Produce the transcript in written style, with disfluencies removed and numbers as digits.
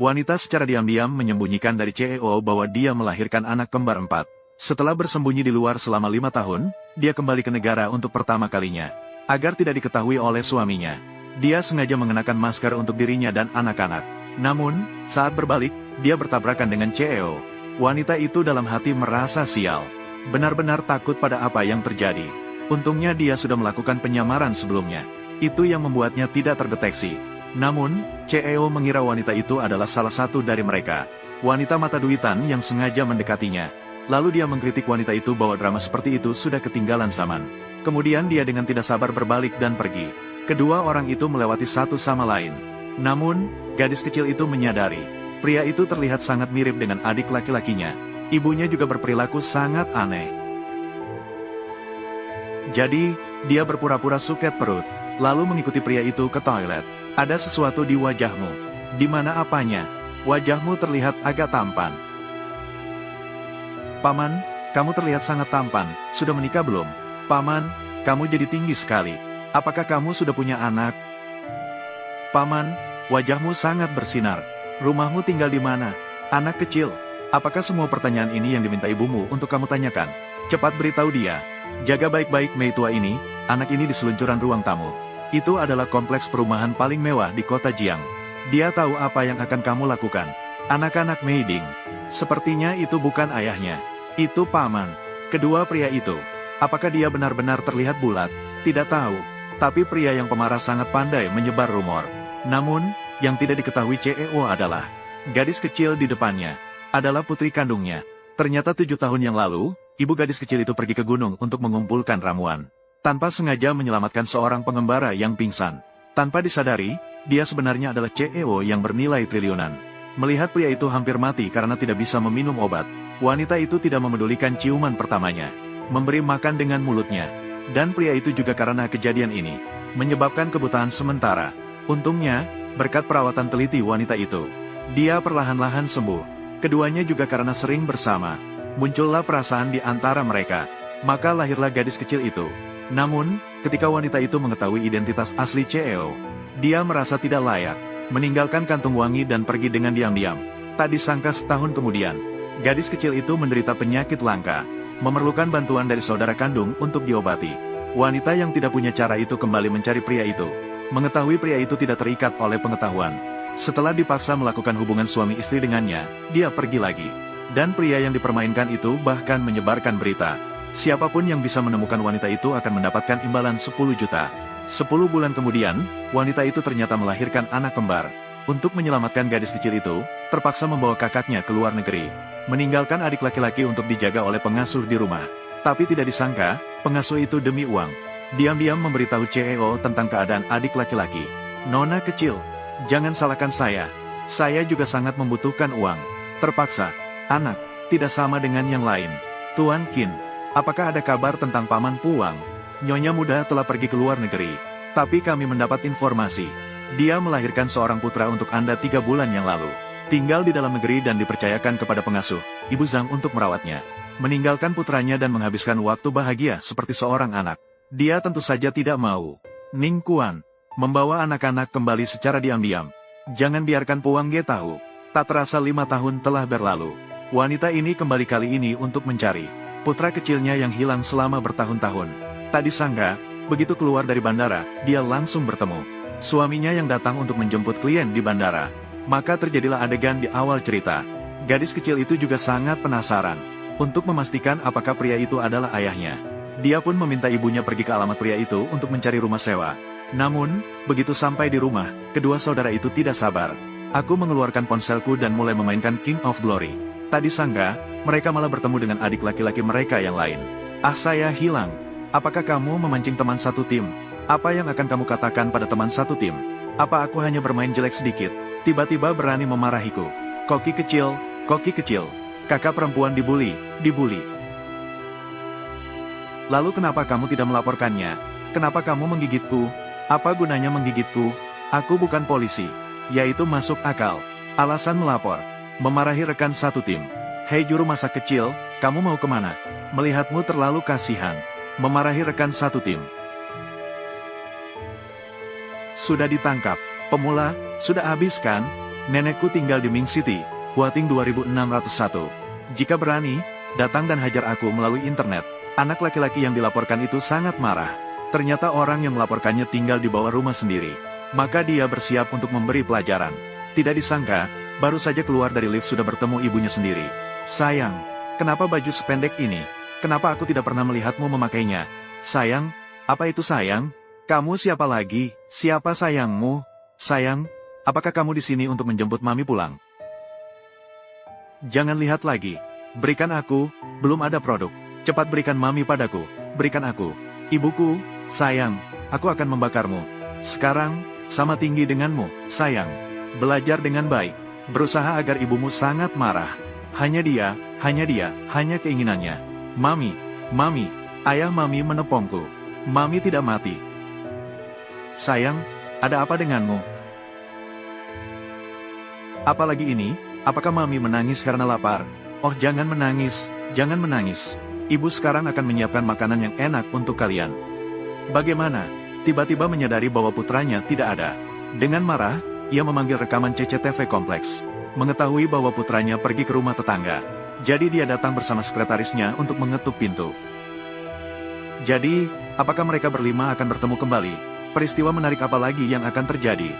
Wanita secara diam-diam menyembunyikan dari CEO bahwa dia melahirkan anak kembar 4. Setelah bersembunyi di luar selama 5 tahun, dia kembali ke negara untuk pertama kalinya. Agar tidak diketahui oleh suaminya, dia sengaja mengenakan masker untuk dirinya dan anak-anak. Namun, saat berbalik, dia bertabrakan dengan CEO. Wanita itu dalam hati merasa sial. Benar-benar takut pada apa yang terjadi. Untungnya dia sudah melakukan penyamaran sebelumnya. Itu yang membuatnya tidak terdeteksi. Namun, CEO mengira wanita itu adalah salah satu dari mereka. Wanita mata duitan yang sengaja mendekatinya. Lalu dia mengkritik wanita itu bahwa drama seperti itu sudah ketinggalan zaman. Kemudian dia dengan tidak sabar berbalik dan pergi. Kedua orang itu melewati satu sama lain. Namun, gadis kecil itu menyadari, pria itu terlihat sangat mirip dengan adik laki-lakinya. Ibunya juga berperilaku sangat aneh. Jadi, dia berpura-pura suket perut, lalu mengikuti pria itu ke toilet. Ada sesuatu di wajahmu. Di mana apanya? Wajahmu terlihat agak tampan. Paman, kamu terlihat sangat tampan. Sudah menikah belum? Paman, kamu jadi tinggi sekali. Apakah kamu sudah punya anak? Paman, wajahmu sangat bersinar. Rumahmu tinggal di mana? Anak kecil. Apakah semua pertanyaan ini yang diminta ibumu untuk kamu tanyakan? Cepat beritahu dia. Jaga baik-baik Mei tua ini, anak ini di seluncuran ruang tamu. Itu adalah kompleks perumahan paling mewah di kota Jiang. Dia tahu apa yang akan kamu lakukan. Anak-anak Mei Ding. Sepertinya itu bukan ayahnya. Itu paman. Kedua pria itu. Apakah dia benar-benar terlihat bulat? Tidak tahu. Tapi pria yang pemarah sangat pandai menyebar rumor. Namun, yang tidak diketahui CEO adalah gadis kecil di depannya adalah putri kandungnya. Ternyata 7 tahun yang lalu, ibu gadis kecil itu pergi ke gunung untuk mengumpulkan ramuan. Tanpa sengaja menyelamatkan seorang pengembara yang pingsan. Tanpa disadari, dia sebenarnya adalah CEO yang bernilai triliunan. Melihat pria itu hampir mati karena tidak bisa meminum obat, wanita itu tidak memedulikan ciuman pertamanya. Memberi makan dengan mulutnya. Dan pria itu juga karena kejadian ini, menyebabkan kebutaan sementara. Untungnya, berkat perawatan teliti wanita itu, dia perlahan-lahan sembuh. Keduanya juga karena sering bersama. Muncullah perasaan di antara mereka. Maka lahirlah gadis kecil itu. Namun, ketika wanita itu mengetahui identitas asli CEO, dia merasa tidak layak, meninggalkan kantung wangi dan pergi dengan diam-diam. Tak disangka setahun kemudian, gadis kecil itu menderita penyakit langka, memerlukan bantuan dari saudara kandung untuk diobati. Wanita yang tidak punya cara itu kembali mencari pria itu. Mengetahui pria itu tidak terikat oleh pengetahuan. Setelah dipaksa melakukan hubungan suami istri dengannya, dia pergi lagi. Dan pria yang dipermainkan itu bahkan menyebarkan berita. Siapapun yang bisa menemukan wanita itu akan mendapatkan imbalan 10 juta. 10 bulan kemudian, wanita itu ternyata melahirkan anak kembar. Untuk menyelamatkan gadis kecil itu, terpaksa membawa kakaknya ke luar negeri. Meninggalkan adik laki-laki untuk dijaga oleh pengasuh di rumah. Tapi tidak disangka, pengasuh itu demi uang. Diam-diam memberitahu CEO tentang keadaan adik laki-laki. Nona kecil, jangan salahkan saya. Saya juga sangat membutuhkan uang. Terpaksa, anak, tidak sama dengan yang lain. Tuan Qin. Apakah ada kabar tentang Paman Puang? Nyonya muda telah pergi ke luar negeri. Tapi kami mendapat informasi. Dia melahirkan seorang putra untuk Anda 3 bulan yang lalu. Tinggal di dalam negeri dan dipercayakan kepada pengasuh, Ibu Zhang untuk merawatnya. Meninggalkan putranya dan menghabiskan waktu bahagia seperti seorang anak. Dia tentu saja tidak mau. Ning Kuan, membawa anak-anak kembali secara diam-diam. Jangan biarkan Puang Ge tahu. Tak terasa 5 tahun telah berlalu. Wanita ini kembali kali ini untuk mencari putra kecilnya yang hilang selama bertahun-tahun. Tak disangka, begitu keluar dari bandara, dia langsung bertemu suaminya yang datang untuk menjemput klien di bandara. Maka terjadilah adegan di awal cerita. Gadis kecil itu juga sangat penasaran untuk memastikan apakah pria itu adalah ayahnya. Dia pun meminta ibunya pergi ke alamat pria itu untuk mencari rumah sewa. Namun, begitu sampai di rumah, kedua saudara itu tidak sabar. Aku mengeluarkan ponselku dan mulai memainkan King of Glory. Tak disangka, mereka malah bertemu dengan adik laki-laki mereka yang lain. Ah, saya hilang. Apakah kamu memancing teman satu tim? Apa yang akan kamu katakan pada teman satu tim? Apa aku hanya bermain jelek sedikit? Tiba-tiba berani memarahiku. Koki kecil, kakak perempuan dibuli. Lalu kenapa kamu tidak melaporkannya? Kenapa kamu menggigitku? Apa gunanya menggigitku? Aku bukan polisi. Yaitu masuk akal. Alasan melapor. Memarahi rekan satu tim. Hei juru masak kecil, kamu mau kemana? Melihatmu terlalu kasihan. Memarahi rekan satu tim. Sudah ditangkap. Pemula, sudah habis kan? Nenekku tinggal di Ming City, Huating 2601. Jika berani, datang dan hajar aku melalui internet. Anak laki-laki yang dilaporkan itu sangat marah. Ternyata orang yang melaporkannya tinggal di bawah rumah sendiri. Maka dia bersiap untuk memberi pelajaran. Tidak disangka, baru saja keluar dari lift sudah bertemu ibunya sendiri. Sayang, kenapa baju sependek ini? Kenapa aku tidak pernah melihatmu memakainya? Sayang, apa itu sayang? Kamu siapa lagi? Siapa sayangmu? Sayang, apakah kamu di sini untuk menjemput mami pulang? Jangan lihat lagi. Berikan aku, belum ada produk. Cepat berikan mami padaku. Berikan aku. Ibuku, sayang, aku akan membakarmu. Sekarang, sama tinggi denganmu, sayang. Belajar dengan baik. Berusaha agar ibumu sangat marah. Hanya dia, hanya keinginannya. Mami, ayah mami menepongku. Mami tidak mati. Sayang, ada apa denganmu? Apalagi ini, apakah mami menangis karena lapar? Oh jangan menangis, jangan menangis. Ibu sekarang akan menyiapkan makanan yang enak untuk kalian. Bagaimana? Tiba-tiba menyadari bahwa putranya tidak ada. Dengan marah, ia memanggil rekaman CCTV kompleks. Mengetahui bahwa putranya pergi ke rumah tetangga. Jadi dia datang bersama sekretarisnya untuk mengetuk pintu. Jadi, apakah mereka berlima akan bertemu kembali? Peristiwa menarik apa lagi yang akan terjadi?